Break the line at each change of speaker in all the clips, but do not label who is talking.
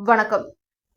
வணக்கம்.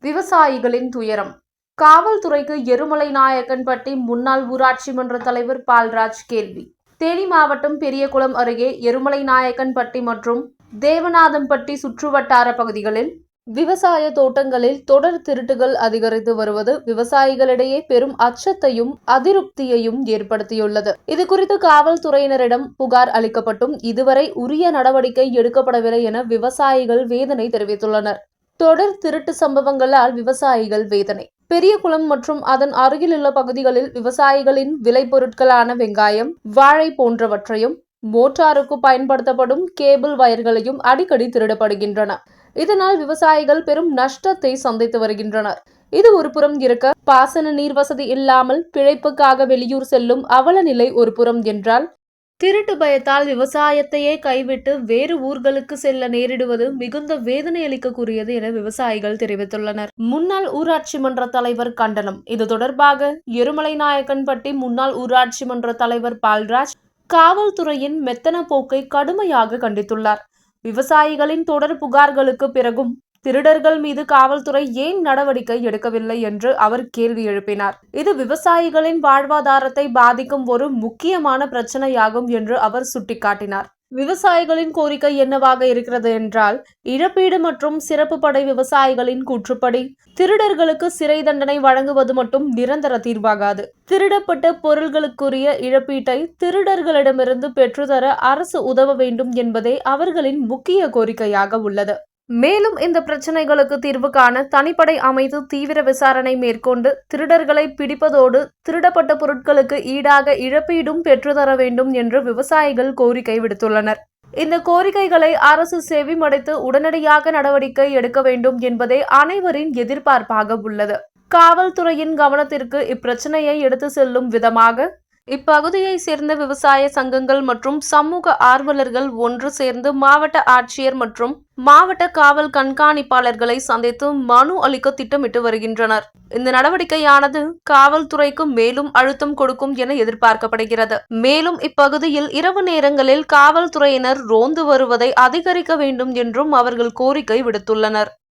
விவசாயிகளின் துயரம். காவல்துறைக்கு எருமலைநாயக்கன்பட்டி முன்னாள் ஊராட்சி மன்ற தலைவர் பால்ராஜ் கேள்வி. தேனி மாவட்டம் பெரியகுளம் அருகே எருமலைநாயக்கன்பட்டி மற்றும் தேவநாதன்பட்டி சுற்றுவட்டார பகுதிகளில் விவசாய தோட்டங்களில் தொடர் திருட்டுகள் அதிகரித்து வருவது விவசாயிகளிடையே பெரும் அச்சத்தையும் அதிருப்தியையும் ஏற்படுத்தியுள்ளது. இதுகுறித்து காவல்துறையினரிடம் புகார் அளிக்கப்பட்டும் இதுவரை உரிய நடவடிக்கை எடுக்கப்படவில்லை என விவசாயிகள் வேதனை தெரிவித்துள்ளனர். தொடர் திருட்டு சம்பவங்களால் விவசாயிகள் வேதனை. பெரியகுளம் மற்றும் அதன் அருகிலுள்ள பகுதிகளில் விவசாயிகளின் விளைபொருட்களான வெங்காயம், வாழை போன்றவற்றையும் மோட்டாருக்கு பயன்படுத்தப்படும் கேபிள் வயர்களையும் அடிக்கடி திருடப்படுகின்றன. இதனால் விவசாயிகள் பெரும் நஷ்டத்தை சந்தித்து வருகின்றனர். இது ஒருபுறம் இருக்க, பாசன நீர் வசதி இல்லாமல் பிழைப்புக்காக வெளியூர் செல்லும் அவல நிலை ஒருபுறம் என்றால், திருட்டு பயத்தால் விவசாயத்தையே கைவிட்டு வேறு ஊர்களுக்கு செல்ல நேரிடுவது மிகுந்த வேதனை அளிக்கக்கூடியது என விவசாயிகள் தெரிவித்துள்ளனர். முன்னாள் ஊராட்சி மன்ற தலைவர் கண்டனம். இது தொடர்பாக எருமலைநாயக்கன்பட்டி முன்னாள் ஊராட்சி மன்ற தலைவர் பால்ராஜ் காவல்துறையின் மெத்தன போக்கை கடுமையாக கண்டித்துள்ளார். விவசாயிகளின் தொடர் புகார்களுக்கு பிறகும் திருடர்கள் மீது காவல்துறை ஏன் நடவடிக்கை எடுக்கவில்லை என்று அவர் கேள்வி எழுப்பினார். இது விவசாயிகளின் வாழ்வாதாரத்தை பாதிக்கும் ஒரு முக்கியமான பிரச்சனையாகும் என்று அவர் சுட்டிக்காட்டினார். விவசாயிகளின் கோரிக்கை என்னவாக இருக்கிறது என்றால், இழப்பீடு மற்றும் சிறப்பு படை விவசாயிகளின் கூற்றுப்படி திருடர்களுக்கு சிறை தண்டனை வழங்குவது மட்டும் நிரந்தர தீர்வாகாது. திருடப்பட்ட பொருள்களுக்குரிய இழப்பீட்டை திருடர்களிடமிருந்து பெற்றுத்தர அரசு உதவ வேண்டும் என்பதே அவர்களின் முக்கிய கோரிக்கையாக உள்ளது. மேலும் இந்த பிரச்சனைகளுக்கு தீர்வு காண தனிப்படை அமைத்து தீவிர விசாரணை மேற்கொண்டு திருடர்களை பிடிப்பதோடு திருடப்பட்ட பொருட்களுக்கு ஈடாக இழப்பீடும் பெற்றுத்தர வேண்டும் என்று விவசாயிகள் கோரிக்கை விடுத்துள்ளனர். இந்த கோரிக்கைகளை அரசு செவிமடுத்து உடனடியாக நடவடிக்கை எடுக்க வேண்டும் என்பதே அனைவரின் எதிர்பார்ப்பாக உள்ளது. காவல்துறையின் கவனத்திற்கு இப்பிரச்சனையை எடுத்து செல்லும் விதமாக இப்பகுதியை சேர்ந்த விவசாய சங்கங்கள் மற்றும் சமூக ஆர்வலர்கள் ஒன்று சேர்ந்து மாவட்ட ஆட்சியர் மற்றும் மாவட்ட காவல் கண்காணிப்பாளர்களை சந்தித்து மனு அளிக்க திட்டமிட்டு வருகின்றனர். இந்த நடவடிக்கையானது காவல்துறைக்கு மேலும் அழுத்தம் கொடுக்கும் என எதிர்பார்க்கப்படுகிறது. மேலும் இப்பகுதியில் இரவு நேரங்களில் காவல்துறையினர் ரோந்து வருவதை அதிகரிக்க வேண்டும் என்றும் அவர்கள் கோரிக்கை விடுத்துள்ளனர்.